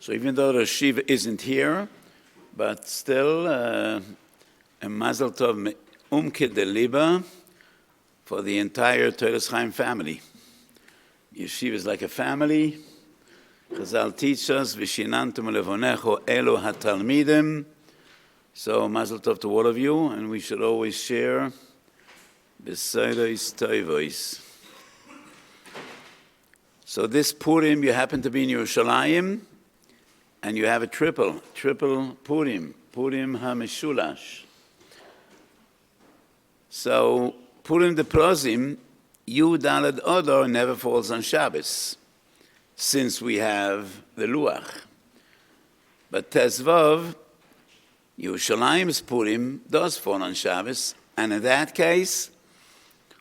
So even though the Shiva isn't here, but still, a Mazel Tov de Liba for the entire Toras Chaim family. Yeshiva is like a family. Chazal teach us, V'shinantum levonecho elu hatalmidim. So Mazel Tov to all of you, and we should always share B'seiros Toivos. So this Purim, you happen to be in Yerushalayim, and you have a triple Purim, Purim HaMeshulash. So Purim the Prozim, Yud Daled Odor never falls on Shabbos, since we have the Luach. But Tezvav, Yerushalayim's Purim, does fall on Shabbos, and in that case,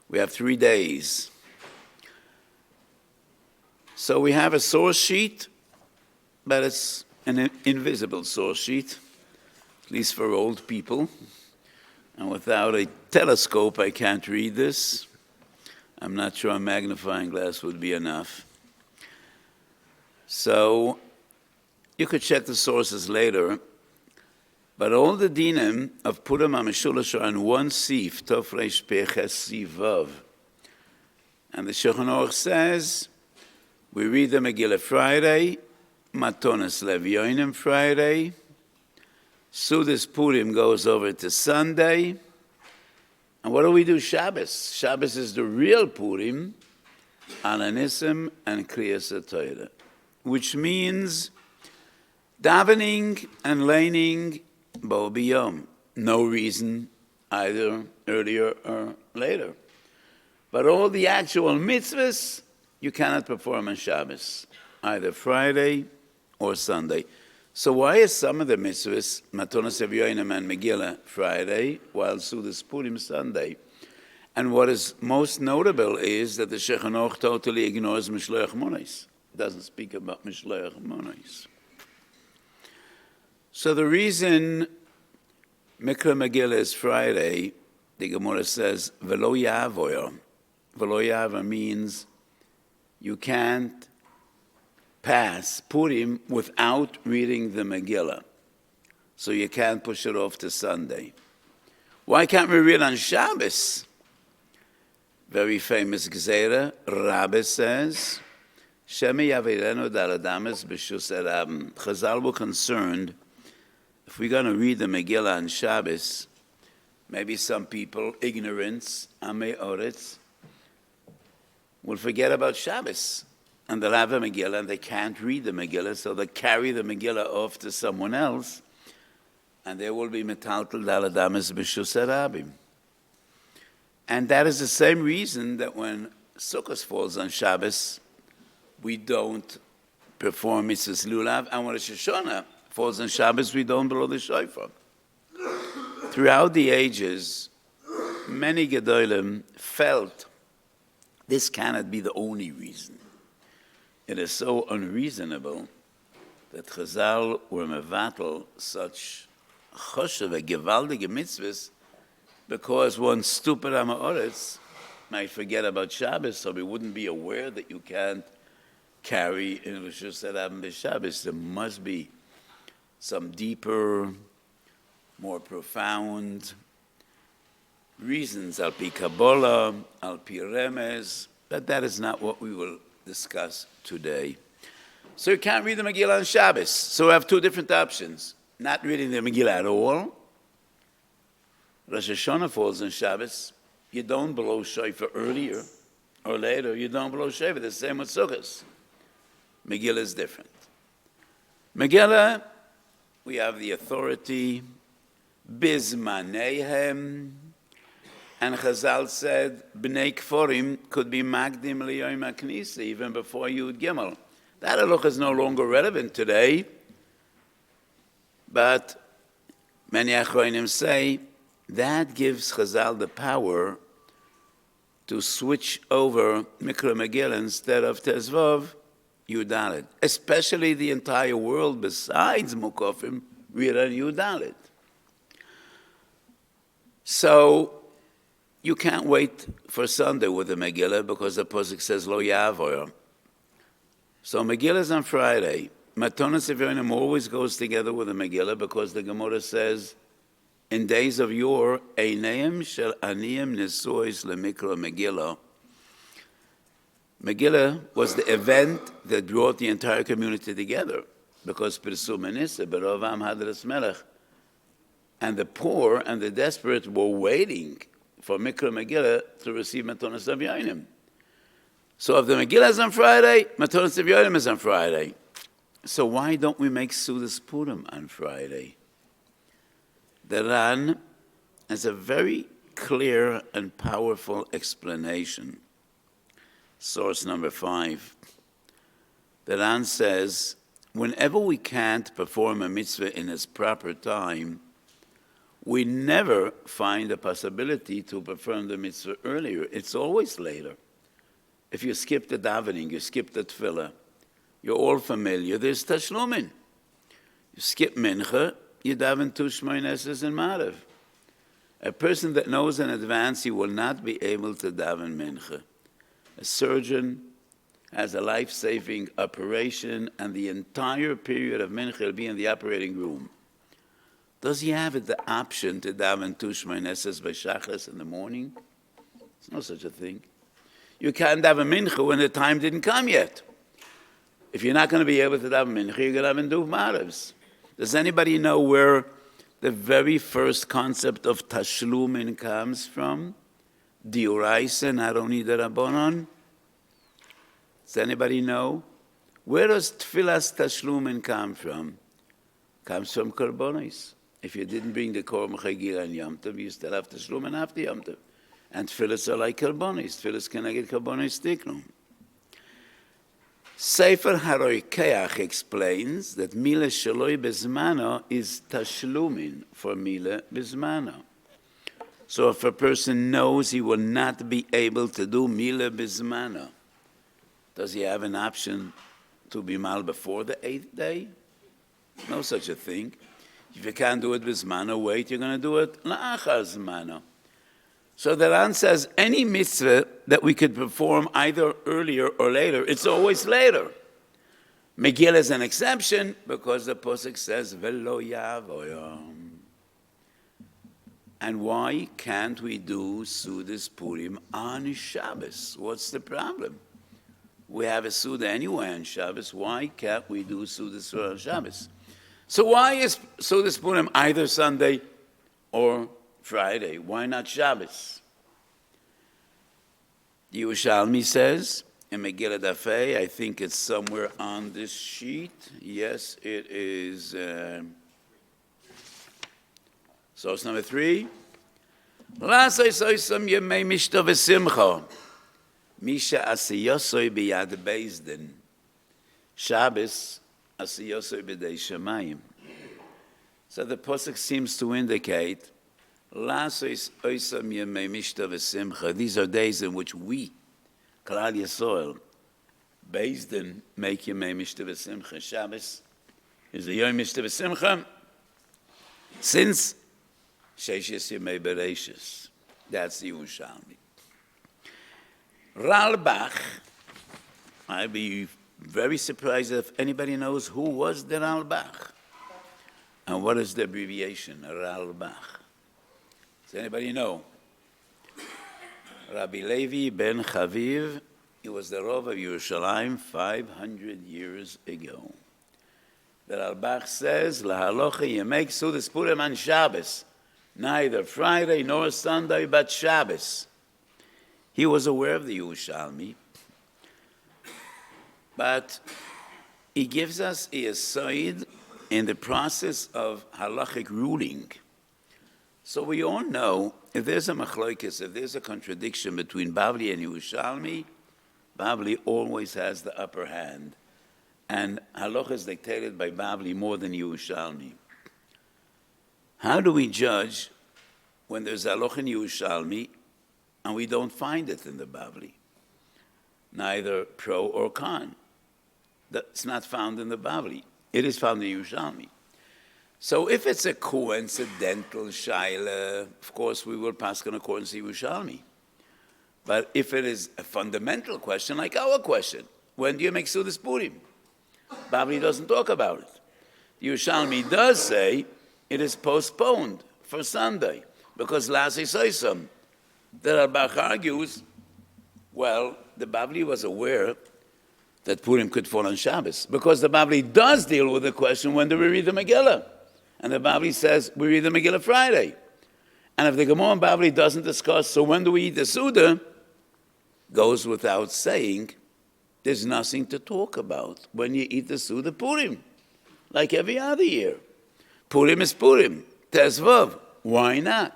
we have 3 days. So we have a source sheet, but it's an invisible source sheet, at least for old people. And without a telescope, I can't read this. I'm not sure a magnifying glass would be enough. So you could check the sources later, but all the dinim of Purim HaMeshulash are on one sif, Tov Reish Peches Sivav. And the Shulchan Aruch says, we read the Megillah Friday, Matonas Levyonim Friday, Sudas Purim goes over to Sunday, and what do we do Shabbos? Shabbos is the real Purim, Alanissim and Kriyas HaTorah, which means davening and laning bo biyom. No reason either earlier or later. But all the actual mitzvahs you cannot perform on Shabbos, either Friday or Sunday. So why is some of the mitzvahs, Matonas Evyoinim and Megillah, Friday, while Sudas Purim Sunday? And what is most notable is that the Shulchan Aruch totally ignores Mishloach Monos. It doesn't speak about Mishloach Monos. So the reason Mikra Megillah is Friday, the Gemara says, Velo Yavoyer. Velo Yavoyer means you can't pass Purim without reading the Megillah. So you can't push it off to Sunday. Why can't we read on Shabbos? Very famous Gzeira, Rabbi says, Shemi Yavirenu Daladamas B'Shus Erabim. Chazal were concerned, if we're going to read the Megillah on Shabbos, maybe some people, ignorance, Amei Oretz, will forget about Shabbos. And they'll have a Megillah, and they can't read the Megillah, so they carry the Megillah off to someone else, and there will be metaltal daladamas b'shus harabim. And that is the same reason that when Sukkot falls on Shabbos, we don't perform mitzvahs lulav, and when Rosh Hashanah falls on Shabbos, we don't blow the shofar. Throughout the ages, many Gedolim felt this cannot be the only reason. It is so unreasonable that Chazal were mevatel such choshev, gewaldige mitzvahs, because one stupid Amaoretz might forget about Shabbos, so we wouldn't be aware that you can't carry in Rosh Hashanah b'Shabbos. There must be some deeper, more profound reasons, al pi Kabbalah, al pi Remez, but that is not what we will discuss today. So you can't read the Megillah on Shabbos. So we have 2 different options. Not reading the Megillah at all. Rosh Hashanah falls on Shabbos. You don't blow shofar earlier or later. You don't blow shofar. The same with Sukkot. Megillah is different. Megillah, we have the authority, bizmanehem, and Chazal said, B'nei Kforim could be Magdim Liyom HaKnisa, even before Yud Gimel. That halacha is no longer relevant today, but many Achronim say that gives Chazal the power to switch over Mikra Megillah instead of Tezvav, Yud Dalet. Especially the entire world besides Mukofim, read on Yud Dalet. So, you can't wait for Sunday with the Megillah because the Pasuk says Lo Yavoyer. So Megillah is on Friday. Matonas Evyonim always goes together with the Megillah because the Gemara says, in days of yore, Eineim shel aniyim nesois lemikra Megillah. Megillah was the event that brought the entire community together because Pirsum Menisa, Berovam Hadras Melech, and the poor and the desperate were waiting for Mikra Megillah to receive Matonas Evyonim. So if the Megillah is on Friday, Matonas Evyonim is on Friday. So why don't we make Sudas Purim on Friday? The Ran has a very clear and powerful explanation. Source number 5. The Ran says, whenever we can't perform a mitzvah in its proper time, we never find a possibility to perform the mitzvah earlier. It's always later. If you skip the davening, you skip the tefillah, you're all familiar, there's tashlumin. You skip mincha, you daven two shmoineses and marav. A person that knows in advance he will not be able to daven mincha. A surgeon has a life-saving operation and the entire period of mincha will be in the operating room. Does he have the option to daven two shmoineses by shachris in the morning? There's no such a thing. You can't daven mincha when the time didn't come yet. If you're not going to be able to daven mincha, you're going to have to do maravs. Does anybody know where the very first concept of tashlumin comes from? Diuraisa, not only the Rabbanon. Does anybody know? Where does tfilas tashlumin come from? Comes from korbanos. If you didn't bring the korban chagir and Yom Tov, you still have tashlumin after Yom Tov. And tfilas are like korbanos. Tfilas can get korbanos tiknu. Sefer Haroikeach explains that Mila Shaloi Bezmano is tashlumin for Mila Bezmano. So if a person knows he will not be able to do Mila Bezmano, does he have an option to be mal before the 8th day? No such a thing. If you can't do it Bezmano, wait, you're going to do it La'achar Zmano. So the Ran says any mitzvah that we could perform either earlier or later, it's always later. Megillah is an exception because the Pasuk says, Velo Yavoyom. And why can't we do Sudas Purim on Shabbos? What's the problem? We have a Suda anyway on Shabbos. Why can't we do Sudas on Shabbos? So why is Sudas Purim either Sunday or Friday? Why not Shabbos? Yerushalmi says in Megillah Dafei, I think it's somewhere on this sheet. Yes, it is. Source number 3. Lasai soisam yemei mishta v'simcha. Misha asiyosoi biyad bezdin. Shabbos asiyosoi b'dei shamayim. So the pasuk seems to indicate these are days in which we, Klal Yisrael, Bezdin, make Yemei Mishta V'Simcha. Shabbos is the Yom Mishta V'Simcha since Sheishes Yemei Bereishis. That's the Yerushalmi. Ralbach, I'd be very surprised if anybody knows who was the Ralbach and what is the abbreviation, Ralbach. Does anybody know? Rabbi Levi ben Chaviv, he was the Rav of Yerushalayim 500 years ago. The Ralbach says, Lahalocha, you make Sudas Purim on Shabbos, neither Friday nor Sunday, but Shabbos. He was aware of the Yerushalmi, but he gives us a aside in the process of halachic ruling. So we all know, if there's a machloikis, if there's a contradiction between Bavli and Yerushalmi, Bavli always has the upper hand. And halacha is dictated by Bavli more than Yerushalmi. How do we judge when there's halacha in Yerushalmi and we don't find it in the Bavli? Neither pro or con. That's not found in the Bavli. It is found in Yerushalmi. So if it's a coincidental shaila, of course we will pass in accordance to Yerushalmi. But if it is a fundamental question, like our question, when do you make Sudas Purim? Bavli doesn't talk about it. The Yerushalmi does say it is postponed for Sunday because Lassi says some. The Rambach argues, well, the Bavli was aware that Purim could fall on Shabbos because the Bavli does deal with the question, when do we read the Megillah? And the Bavli says we read the Megillah Friday. And if the Gemara and Bavli doesn't discuss, so when do we eat the Suda, goes without saying, there's nothing to talk about when you eat the Suda Purim, like every other year. Purim is Purim, Tezvav, why not?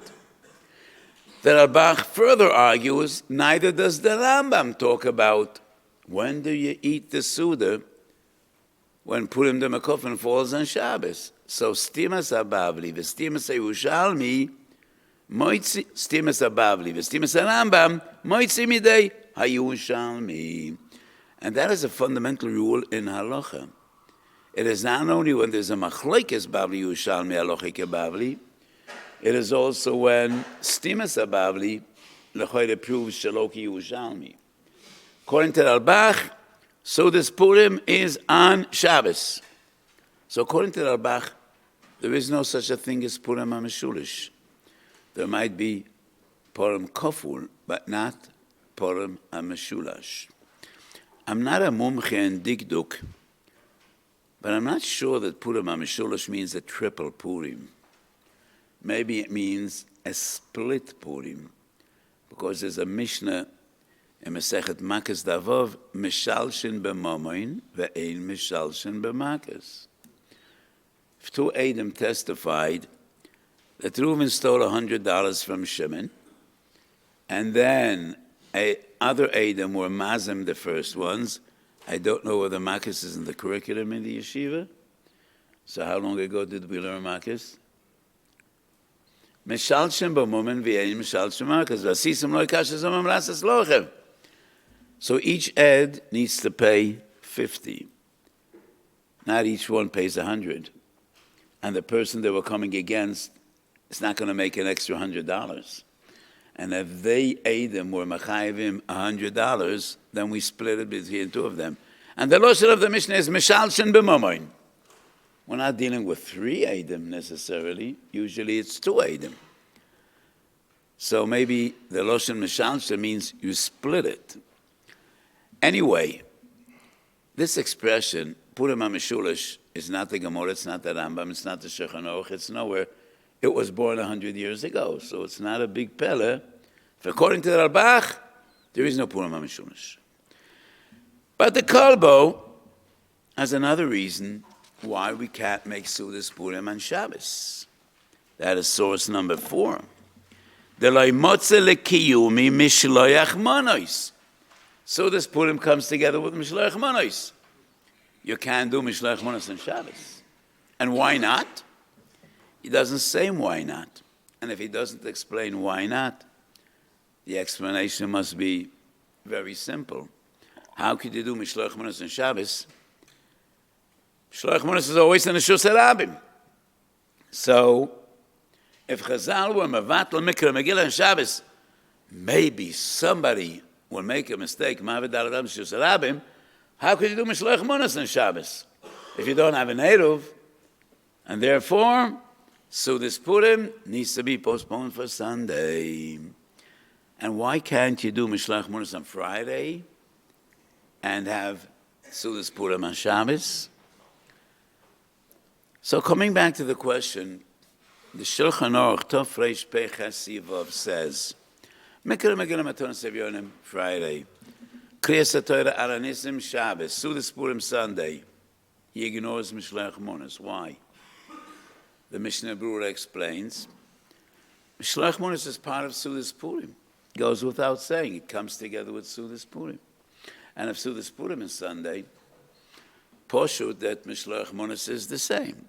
The Rambach further argues, neither does the Rambam talk about when do you eat the Suda when Purim de Mekofin falls on Shabbos. So Stimas HaBavli, V'Stimas HaYerushalmi, Stimas HaBavli, V'Stimas HaRambam, Moitzi Midei HaYerushalmi. And that is a fundamental rule in Halacha. It is not only when there's a Machlekes Bavli Yerushalmi, Halachic Bavli, it is also when Stimas HaBavli, L'choyre proves Shaloki Yerushalmi. According to Rambach, so this Purim is on Shabbos. So according to Rambach, there is no such a thing as Purim HaMeshulash. There might be Purim Koful, but not Purim HaMeshulash. I'm not a mumche in Dikduk, but I'm not sure that Purim HaMeshulash means a triple Purim. Maybe it means a split Purim, because there's a Mishnah in Masechet Makas Davov, Mishalshin b'mamoin ve'ein Mishalshin b'makas. If two Edom testified that Reuven stole $100 from Shimon, and then other Edom were Mazim, the first ones. I don't know whether Makas is in the curriculum in the yeshiva. So how long ago did we learn Makas? Mishalshin b'mamoin ve'ein Mishalshin b'makas. V'asisim lo yikashazam amlasas lochev. So each Ed needs to pay 50. Not each one pays 100. And the person they were coming against is not going to make an extra $100. And if they aid them were machayivim $100, then we split it between two of them. And the lashon of the Mishnah is mishalshin b'mamoin. We're not dealing with 3 aidim necessarily. Usually it's 2 aidim. So maybe the lashon mishalshin means you split it. Anyway, this expression, Purim HaMeshulash, is not the Gemara, it's not the Rambam, it's not the Shulchan Aruch, it's nowhere. It was born 100 years ago, so it's not a big pele. According to the Rambach, there is no Purim HaMeshulash. But the Kalbo has another reason why we can't make Sudas Purim on Shabbos. That is source number 4. The loymotze lekiyumi mishloyach monois. So this Purim comes together with Mishloach Monos. You can't do Mishloach Monos on Shabbos. And why not? He doesn't say why not. And if he doesn't explain why not, the explanation must be very simple. How could you do Mishloach Monos on Shabbos? Mishloach Monos is always in the Shus Harabim. So, if Chazal were Mavatl Mikra Megillah on Shabbos, maybe somebody will make a mistake, how could you do Mishloach Monos on Shabbos if you don't have an Eruv? And therefore, so this Purim needs to be postponed for Sunday. And why can't you do Mishloach Monos on Friday and have Sudas Purim on Shabbos? So coming back to the question, the Shulchan Aruch Tov Reish Pei Ches Yivov says, Mikra Megillah Matonos Evyonim, Friday. Kriyas HaTorah Aranisim, Shabbos. Sudas Purim, Sunday. He ignores Mishloach Monos. Why? The Mishnah Berurah explains, Mishloach Monos is part of Sudas Purim. Goes without saying. It comes together with Sudas Purim. And if Sudas Purim is Sunday, Poshut that Mishloach Monos is the same.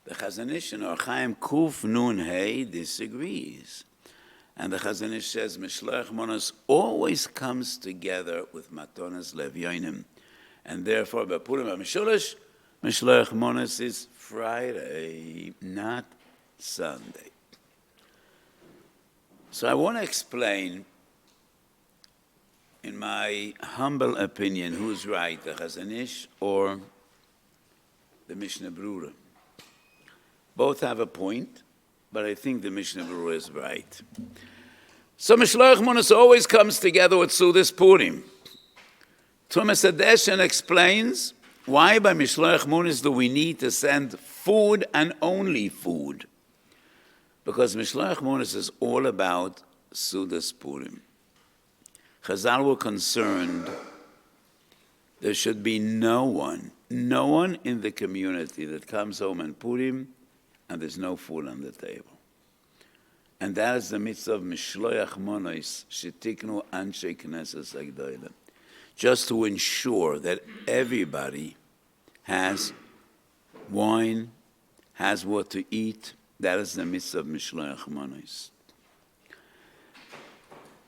The Chazon Ish in Or Chaim Kuf Nun Hey disagrees. And the Chazon Ish says Mishloach Monos always comes together with Matonas Levyonim. And therefore, by Purim HaMeshulash, Mishloach Monos is Friday, not Sunday. So I want to explain, in my humble opinion, who's right, the Chazon Ish or the Mishnah Berurah. Both have a point, but I think the Mishnah Berurah is right. So Mishloach Monos always comes together with Sudas Purim. Tumas Hadeshen explains why by Mishloach Monos do we need to send food and only food. Because Mishloach Monos is all about Sudas Purim. Chazal were concerned there should be no one in the community that comes home on Purim and there's no food on the table. And that is the mitzvah of Mishloach Monos, shetiknu anshe knesses agdolim, just to ensure that everybody has wine, has what to eat. That is the mitzvah of Mishloach Monos.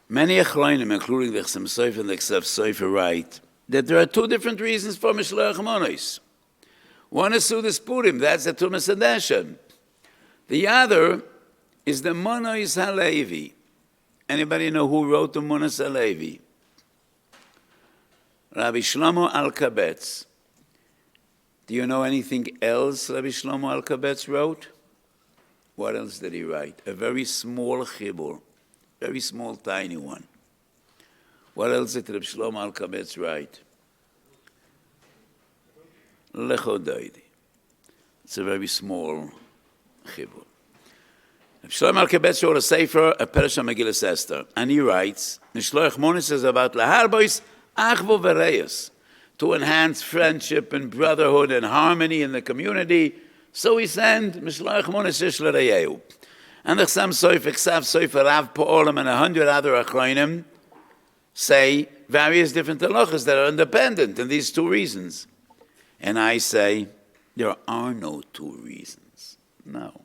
Many achronim, including the Chassam Sofer and the Ksav Sofer, write that there are two different reasons for Mishloach Monos. One is Sudas Purim, that's the Tumas Hadeshen. The other is the Monos Halevi. Anybody know who wrote the Monos Halevi? Rabbi Shlomo Alkabetz. Do you know anything else Rabbi Shlomo Alkabetz wrote? What else did he write? A very small chibur, very small, tiny one. What else did Rabbi Shlomo Alkabetz write? Lechodoidi. It's a very small chibur. Rabbi Shlomo Alkabetz wrote a sefer, a Perasha Megillah Esther, and he writes, Mishloach Monos is about laharbois achvo v'reyos, to enhance friendship and brotherhood and harmony in the community. So we send Mishloach Monos ish l'reyehu. And the Chassam Sofer, Ksav Sofer, Rav Pa'olam, and 100 other achronim say various different halachas that are independent in these two reasons. And I say, there are no two reasons. No.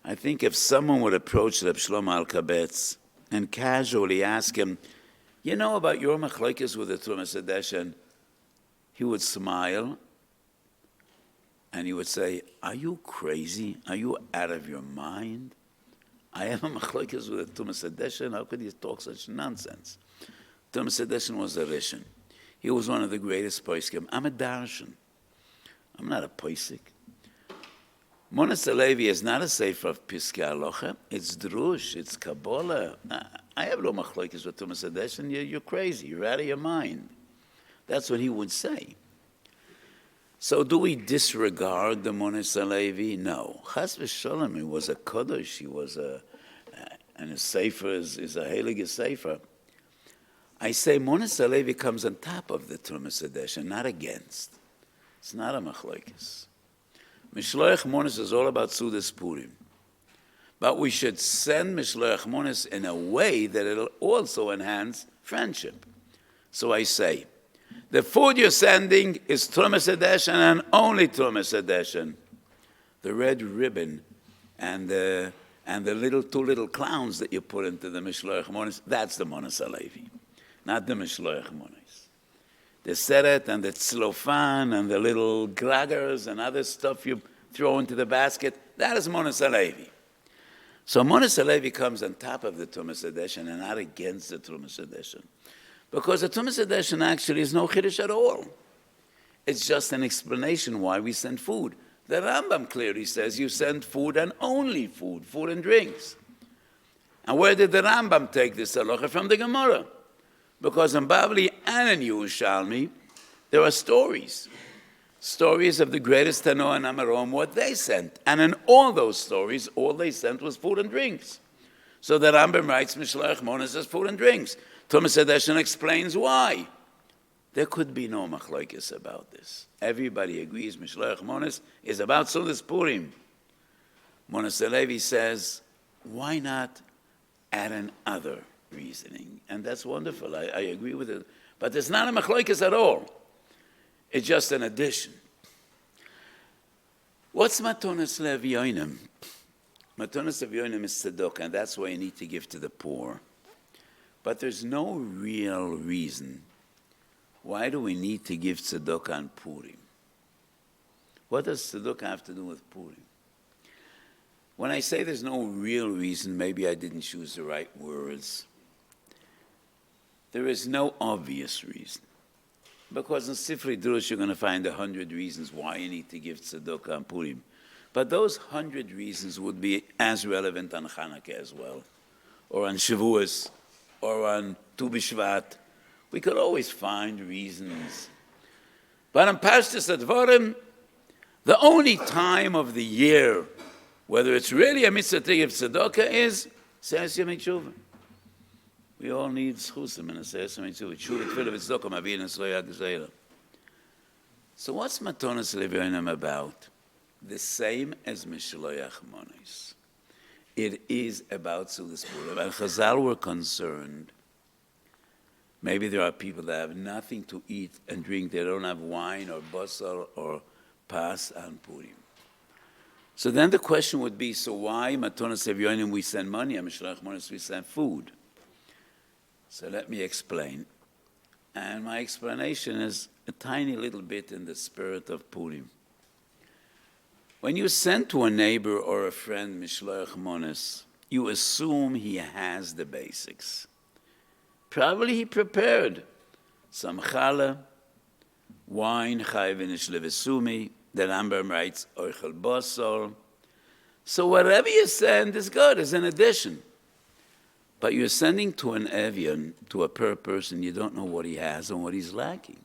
I think if someone would approach Reb Shlomo Alkabetz and casually ask him, you know about your machlokes with the Tumas Hadeshen, he would smile and he would say, are you crazy? Are you out of your mind? I have a machlokes with the Tumas Hadeshen. How could you talk such nonsense? Tumas Hadeshen was a Rishon. He was one of the greatest poskim. I'm a darshan. I'm not a posik. Monos Halevi is not a sefer of Piskei Halacha. It's drush. It's Kabbalah. I have no machlokes with Tumas Hadeshen. You're crazy. You're out of your mind. That's what he would say. So do we disregard the Monos Halevi? No. Chas v'sholem, he was a kodesh. He was and his sefer is a heilige sefer. I say Monos Halevi comes on top of the Tumas Hadeshen, not against. It's not a machlokes. Mishloach Monos is all about Sudas Purim. But we should send Mishloach Monos in a way that it'll also enhance friendship. So I say, the food you're sending is Tumas Hadeshen and only Tumas Hadeshen. The red ribbon and the two little clowns that you put into the Mishloach Monos, that's the Monos Halevi, not the Mishloach Monos. The seret and the tzlofan and the little graggers and other stuff you throw into the basket, that is Monos Halevi. So Monos Halevi comes on top of the Tumas Hadeshen and not against the Tumas Hadeshen. Because the Tumas Hadeshen actually is no chiddush at all. It's just an explanation why we send food. The Rambam clearly says you send food and only food and drinks. And where did the Rambam take this halacha? From the Gemara. Because in Bavli and in Yerushalmi, there are stories of the greatest Tanoah and Amarom, what they sent. And in all those stories, all they sent was food and drinks. So the Rambam writes, Mishloach Monos as food and drinks. Tumas Hadeshen explains why. There could be no machlokes about this. Everybody agrees Mishloach Monos is about Sudas Purim. Monos Halevi says, why not add another reasoning? And that's wonderful. I agree with it. But it's not a machlokes at all. It's just an addition. What's Matonas Levyonim? Matonas Levyonim is tzedakah, and that's why you need to give to the poor. But there's no real reason. Why do we need to give tzedakah on Purim? What does tzedakah have to do with Purim? When I say there's no real reason, maybe I didn't choose the right words. There is no obvious reason. because in Sifrei Drush you're going to find 100 reasons why you need to give tzedakah on Purim. But those 100 reasons would be as relevant on Hanukkah as well, or on Shavuos, or on Tu B'Shvat. We could always find reasons. But on Parshas Advarim, the only time of the year, whether it's really a mitzvah to give tzedakah, is Seis Yemei Tshuva. We all need schusim in a Seis Yemei Tshuva. Tshuva tefillah v'tzedakah mavin esloya gzeira. So what's Matonas Leviyonim about? The same as Meshulash Monos. It is about Sudas Purim. And Chazal were concerned. Maybe there are people that have nothing to eat and drink. They don't have wine or basar or pas on Purim. So then the question would be, so why Matonas Leviyonim we send money, and Meshulash Monos we send food? So let me explain. And my explanation is a tiny little bit in the spirit of Purim. When you send to a neighbor or a friend Mishloach Monos, you assume he has the basics. Probably he prepared some challah, wine, chayv v'nish levesumi. The Rambam writes oichel basar. So whatever you send is good, is an addition. But you're sending to an avian, to a per person, you don't know what he has and what he's lacking.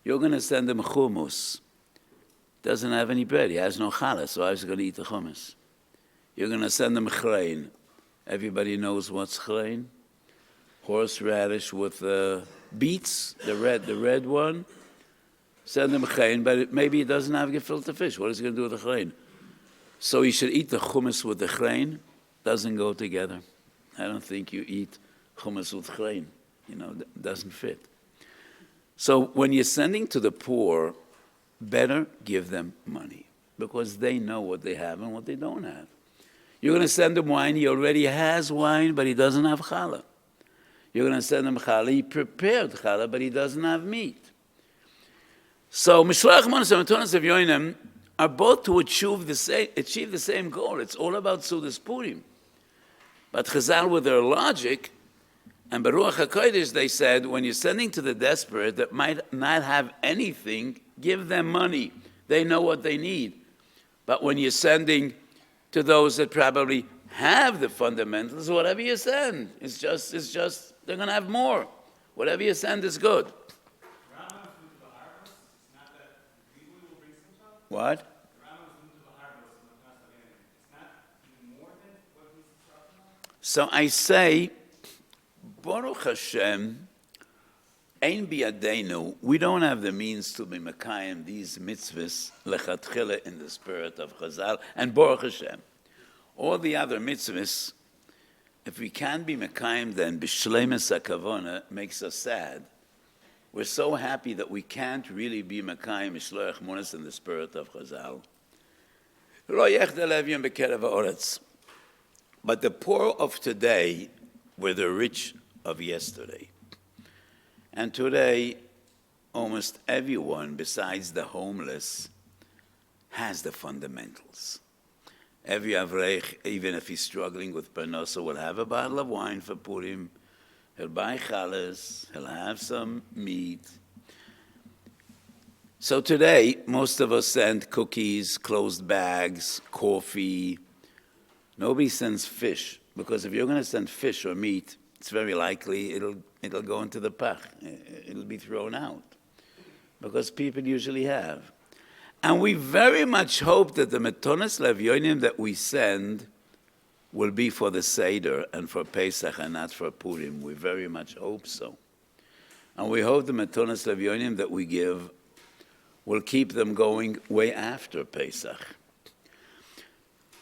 You're going to send him hummus. Doesn't have any bread. He has no challah, so how's he going to eat the hummus? You're going to send him chrein. Everybody knows what's chrein? Horseradish with beets, the red one. Send him chrein, but maybe he doesn't have gefilte fish. What is he going to do with the chrein? So he should eat the hummus with the chrein. Doesn't go together. I don't think you eat hummus with chrein. It doesn't fit. So when you're sending to the poor, better give them money because they know what they have and what they don't have. You're going to send him wine. He already has wine, but he doesn't have challah. You're going to send him challah. He prepared challah, but he doesn't have meat. So Mishloach Monos and Matonas Leviyonim are both to achieve the same goal. It's all about Sudas Purim. But Chazal, with their logic, and Baruch HaKodesh, they said, when you're sending to the desperate that might not have anything, give them money. They know what they need. But when you're sending to those that probably have the fundamentals, whatever you send, it's just they're going to have more. Whatever you send is good. What? So I say, Baruch Hashem, Ein biyadenu, we don't have the means to be mekayim these mitzvahs lechatchila in the spirit of Chazal, and Baruch Hashem. All the other mitzvahs, if we can't be mekayim then, b'shleimus hakavona makes us sad. We're so happy that we can't really be mekayim Mishloach Monos in the spirit of Chazal. Lo yechdel levium b'kerev ha'oretz. But the poor of today were the rich of yesterday. And today, almost everyone besides the homeless has the fundamentals. Every Avreich, even if he's struggling with parnasa, will have a bottle of wine for Purim. He'll buy challahs, he'll have some meat. So today, most of us send cookies, closed bags, coffee. Nobody sends fish, because if you're going to send fish or meat, it's very likely it'll go into the pach. It'll be thrown out, because people usually have. And we very much hope that the Matonas Leviyonim that we send will be for the Seder and for Pesach and not for Purim. We very much hope so. And we hope the Matonas Leviyonim that we give will keep them going way after Pesach.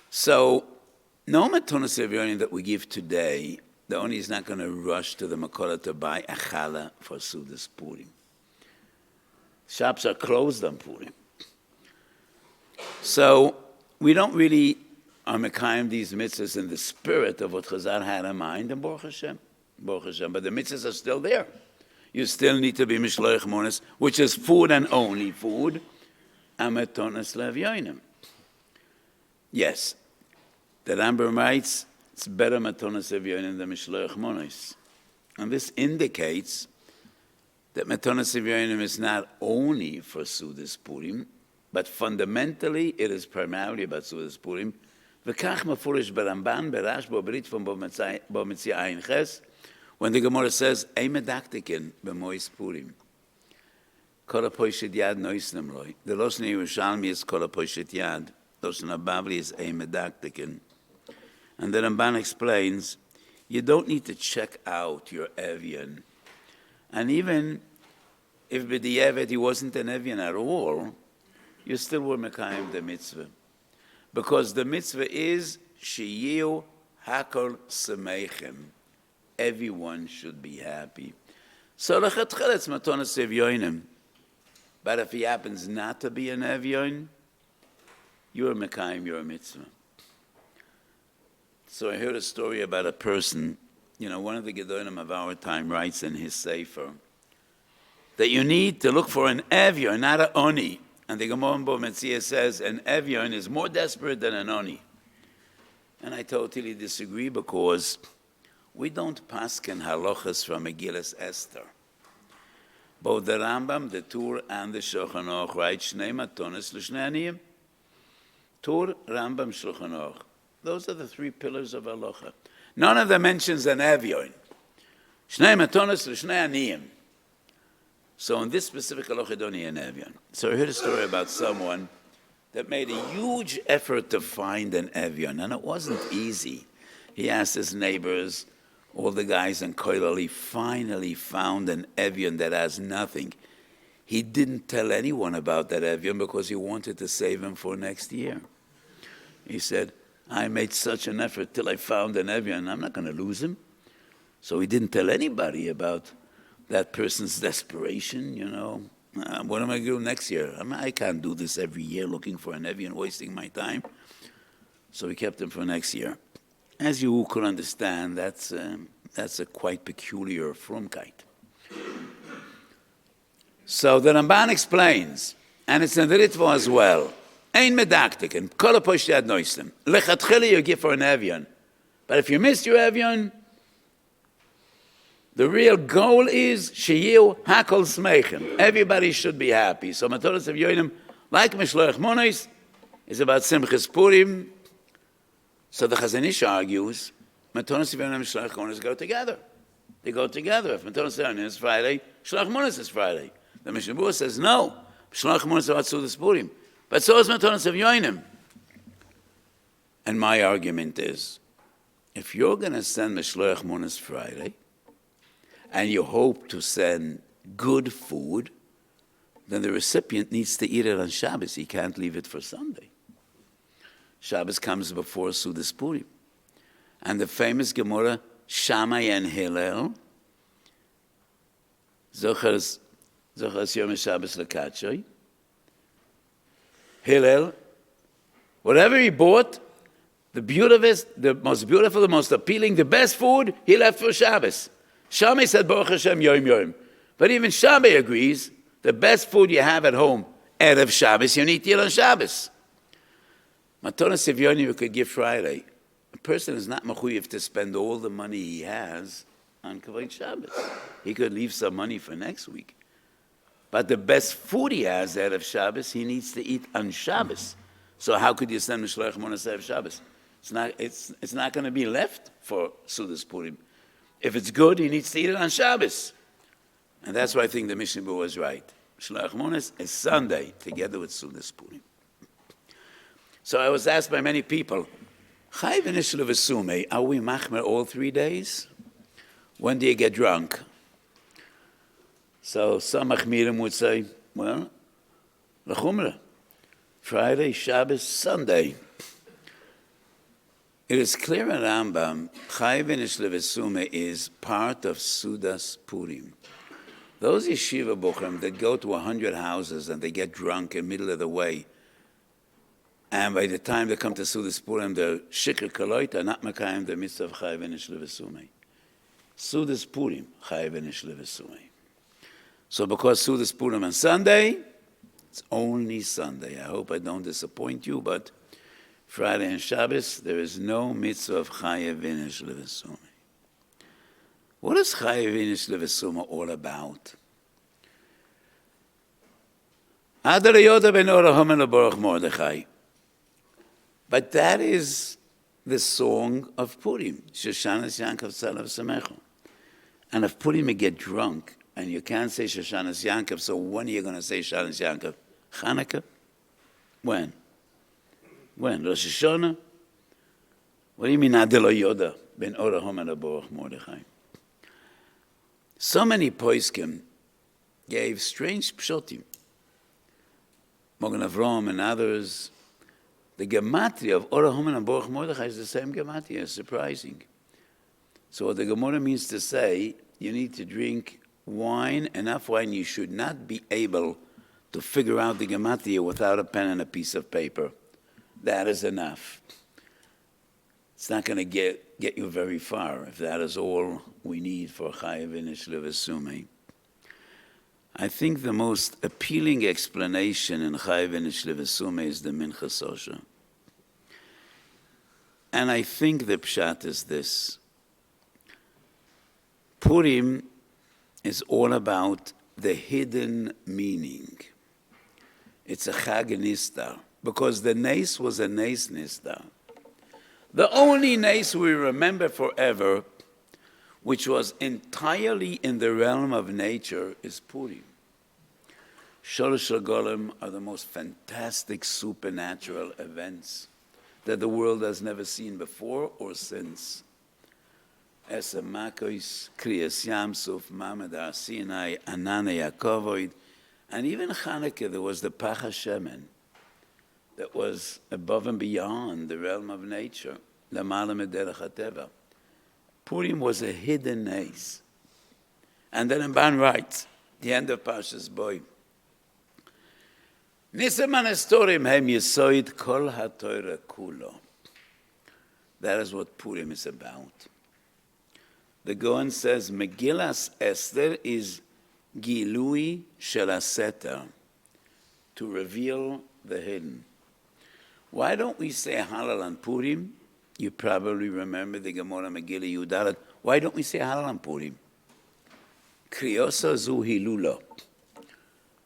So, no Matonas Leviyonim that we give today, the owner is not going to rush to the Makola to buy a challah for Sudas Purim. Shops are closed on Purim. So we don't really are mekayim these mitzvahs in the spirit of what Chazal had in mind, and Baruch Hashem. But the mitzvahs are still there. You still need to be Mishloach Monos, which is food and only food, and Matonas Leviyonim. Yes. The Rambam writes, it's better Matonas Leviyonim than Mishloach Monos. And this indicates that Matonas Evyonim is not only for Sudas Purim, but fundamentally it is primarily about Sudas Purim. V'kach mafurish beramban, berash, bobrit, from bometzia ayin ches, when the Gemara says, Ei medaktikin b'mois Purim. Kol ha-poishet yad noisnem loi. The Loshen Yerushalmi is kol ha-poishet yad. Loshen Bavli is Ei medaktikin. And the Ramban explains, you don't need to check out your Evian. And even if b'di'evet he wasn't an Evian at all, you still were mekayim the mitzvah. Because the mitzvah is Shiur hakol sameichem. Everyone should be happy. So lechatchel it's matonas evyonim. But if he happens not to be an evyon, you're mekayim your mitzvah. So I heard a story about a person, one of the Gedolim of our time writes in his Sefer that you need to look for an evyon, not an oni. And the Gemara in Metzia says an evyon is more desperate than an oni. And I totally disagree because we don't pasken halachas from Megillah Esther. Both the Rambam, the Tur, and the Shulchan Aruch write Shnei matonis l'shnei aniyim. Tur, Rambam, Shulchan Aruch. Those are the three pillars of halacha. None of them mentions an evyon. Shnei matonis l'shnei aniyim. So in this specific halacha, don't need an evyon. So I heard a story about someone that made a huge effort to find an evyon, and it wasn't easy. He asked his neighbors, all the guys in Koilal, he finally found an evyon that has nothing. He didn't tell anyone about that evyon because he wanted to save him for next year. He said, I made such an effort till I found an evyon, I'm not going to lose him. So he didn't tell anybody about that person's desperation, what am I going to do next year? I can't do this every year looking for an evyon, wasting my time. So he kept him for next year. As you could understand, that's a quite peculiar frumkeit. So the Ramban explains, and it's in the Ritva as well, Ein medaktikin, kol ha-posh yad noisem. Lechatchila you give for an evyon. But if you miss your evyon, the real goal is Shiur hakol sameichem. Everybody should be happy. So Matonas Evyonim, like Meshulash Monos, is about Simchas Purim. So the Chazon Ish argues, Matonas Evyonim and Meshulash Monos go together. They go together. If Matonas Evyonim is Friday, Meshulash Monos is Friday. The Mishnah says no. Meshulash Monos is about Sudas Purim. But so is Matonas Evyonim. And my argument is, if you're going to send Meshulash Monos Friday, and you hope to send good food, then the recipient needs to eat it on Shabbos. He can't leave it for Sunday. Shabbos comes before Sudas Purim. And the famous Gemara, Shammai and Hillel, Zochas Yom Shabbos Lekatshoi. Hillel, whatever he bought, the most beautiful, the most appealing, the best food, he left for Shabbos. Shammai said, Baruch Hashem, Yom. But even Shammai agrees, the best food you have at home, Erev Shabbos, you need to eat on Shabbos. Matonas Evyonim you could give Friday. A person is not mechuyev to spend all the money he has on Kavod Shabbos. He could leave some money for next week. But the best food he has Erev Shabbos, he needs to eat on Shabbos. So how could you send Meshulash Monos Erev Shabbos? It's not going to be left for Sudas Purim. If it's good, he needs to eat it on Shabbos. And that's why I think the Mishnah was right. Meshulash Monos is Sunday, together with Sudas Purim. So I was asked by many people, Chai v'nish levesume, are we machmer all 3 days? When do you get drunk? So some machmirim would say, well, l'chumra, Friday, Shabbos, Sunday. It is clear in Rambam, Chai v'nish levesume is part of Sudas Purim. Those yeshiva bochum that go to 100 houses and they get drunk in the middle of the way, and by the time they come to Sudas Purim, the shikr kaloit are not makayim the mitzvah of Chai v'nish levesume. Sudas Purim, Chai v'nish levesume. So because Sudas Purim on Sunday, it's only Sunday. I hope I don't disappoint you, but Friday and Shabbos, there is no mitzvah of Chai v'nish levesume. What is Chai v'nish levesume all about? Adar Yoda ben Ora Haman Baruch Mordechai. But that is the song of Purim. Shoshanas Yankov Tzalav Samecho. And if Purim you get drunk, and you can't say Shoshanas Yankov, so when are you going to say Shoshanas Yankov? Chanukah? When? When? Rosh Hashanah? What do you mean Adar Yoda ben Ora Haman Baruch Mordechai? So many poskim gave strange pshotim. Mogen Avram and others. The gematria of Ora Haman and Baruch Mordechai is the same gematria. It's surprising. So what the Gemara means to say, you need to drink wine, enough wine, you should not be able to figure out the gematria without a pen and a piece of paper. That is enough. It's not going to get you very far if that is all we need for Chayav Inish Levesume. I think the most appealing explanation in Chayav Inish Levesume is the Minchas Osher. And I think the pshat is this. Purim is all about the hidden meaning. It's a Chag Nistar, because the Nes was a Nes Nistar. The only Nes we remember forever, which was entirely in the realm of nature, is Purim. Shalosh Golem are the most fantastic supernatural events that the world has never seen before or since. Esa Makos, Kriyas Yamsuf, Mamad Har Sinai, Anana Yakovoid, and even Chanukah, there was the Pach HaShemen that was above and beyond the realm of nature. Lamala Mederach HaTeva. Purim was a hidden Nes. And then Ramban writes, the end of Parshas Boy, Nisaman Estorim Hem Yesoid Kol HaTorah Kulo. That is what Purim is about. The Gaon says, Megillas Esther is Gilui Shel HaSeter, to reveal the hidden. Why don't we say Halal on Purim? You probably remember the Gemara Megillah Yudalat. Why don't we say Halal on Purim? Kriyosa Zu Hilula.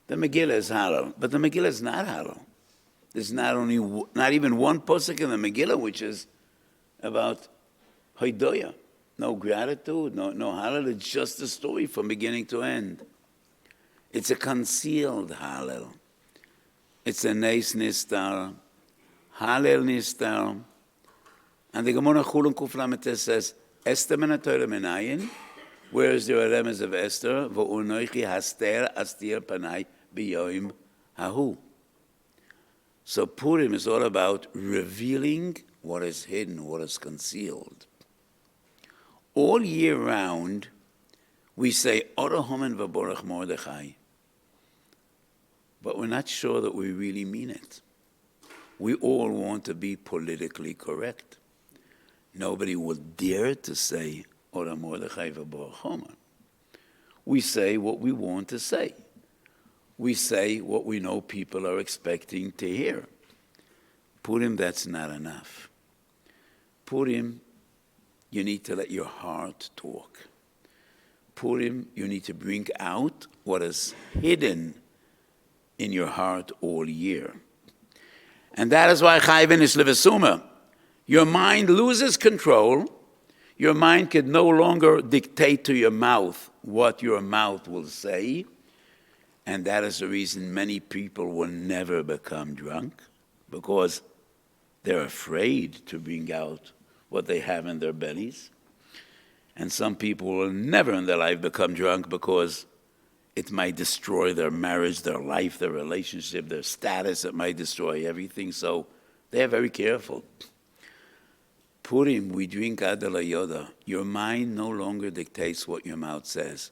The Megillah is Halal, but the Megillah is not Halal. There's not even one posuk in the Megillah which is about Hoidoya. No gratitude, no Halal. It's just a story from beginning to end. It's a concealed Halal. It's a Nes Nistar, Halal Nistar. And the Gemara Chulun Kuf Lamed says, Esther min haTorah menayin. Where is the remez of Esther? V'unoichi haster astir panai b'yoim hahu. So Purim is all about revealing what is hidden, what is concealed. All year round, we say, Ora Haman v'Baruch Mordechai. But we're not sure that we really mean it. We all want to be politically correct. Nobody would dare to say, Ora Mordechai v'Baruch Haman. We say what we want to say. We say what we know people are expecting to hear. Purim, that's not enough. Purim, you need to let your heart talk. Purim, you need to bring out what is hidden in your heart all year. And that is why Chayav Inish Levesume. Your mind loses control. Your mind can no longer dictate to your mouth what your mouth will say. And that is the reason many people will never become drunk, because they're afraid to bring out what they have in their bellies. And some people will never in their life become drunk because it might destroy their marriage, their life, their relationship, their status. It might destroy everything. So they're very careful. Purim, we drink Adar Yoda. Your mind no longer dictates what your mouth says.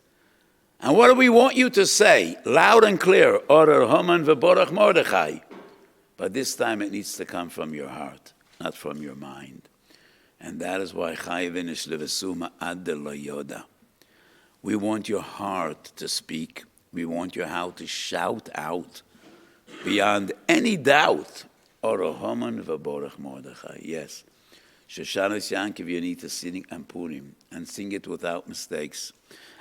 And what do we want you to say? Loud and clear. Ora Haman v'Baruch Mordechai. But this time it needs to come from your heart, not from your mind. And that is why Chayav Inish Levesume Adar Yoda. We want your heart to speak. We want your heart to shout out beyond any doubt. Ora Haman v'Baruch Mordechai. Yes. Shoshanas Yankov, you need to sing and Purim and sing it without mistakes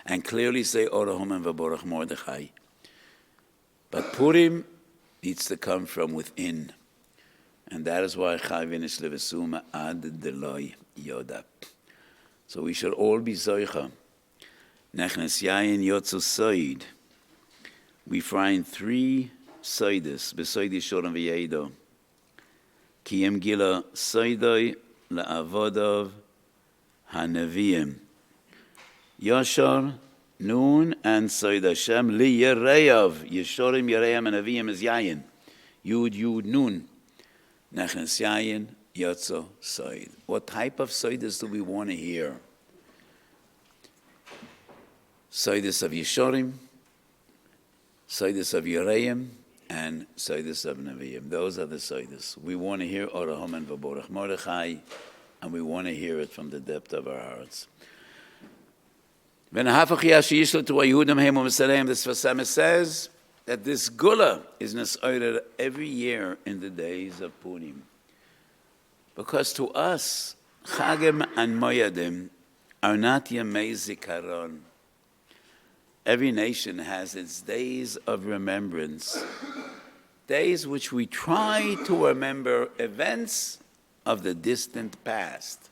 and clearly say Ora Haman v'Baruch Mordechai. But Purim, needs to come from within. And that is why Chayvinish Levesuma Ad Deloy Yoda. So we should all be Zoicha. Nechnes Yayin Yotzu Soid. We find 3 Soides, Besoidi Shoram V'Yedo. Kiyem Gila Soidoi La'avodov HaNeviim. Yashar, Nun, and Soid Hashem Li Yereyav. Yeshorim, Yereim, and Neviim is Yayin. Yud, Nun. Nechnes Yayin, Yotzo, Soid. What type of Soides do we want to hear? Soides of Yeshorim, Soides of Yereim, and Soides of Neviim. Those are the Soides. We want to hear Orahom and Vaborach Mordechai, and we want to hear it from the depth of our hearts. When this Vasama says that this Gula is Nes'oired every year in the days of Purim. Because to us, Chagim and Moyadim are not Yemei Zikaron. Every nation has its days of remembrance, days which we try to remember events of the distant past.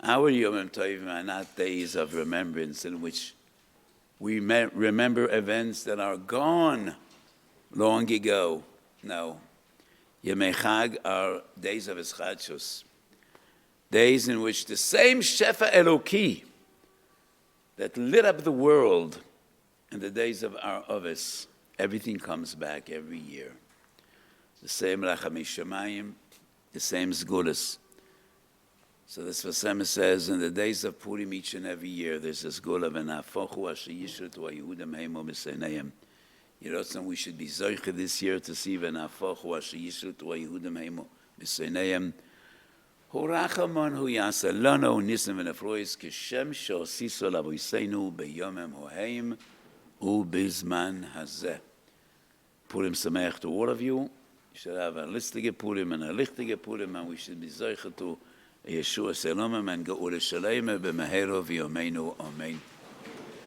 Our Yom Tovim are not days of remembrance in which we remember events that are gone long ago. No. Yemei Chag are days of Eschatshus, days in which the same Shefa Eloki that lit up the world in the days of our Ovis, everything comes back every year. The same Rachamei Shamayim, the same Zgulas. So this Vasema says, in the days of Purim each and every year, there's this Gula v'nafochu asher yishru to Yehudim heimo b'seinayim. Yerotzon, we should be zoiche this year to see v'nafochu asher yishru to Yehudim heimo b'seinayim. Horachamon hu yasa lano nisim v'nefrois kishem shosiso lavoiseinu beyomem hoheim ubizman hazeh. Purim Sameach to all of you. You should have a listige Purim and a lichtige Purim, and we should be zoiche to Yeshua Selomim and Geula Shalema b'mehero v'yomeinu. Amen.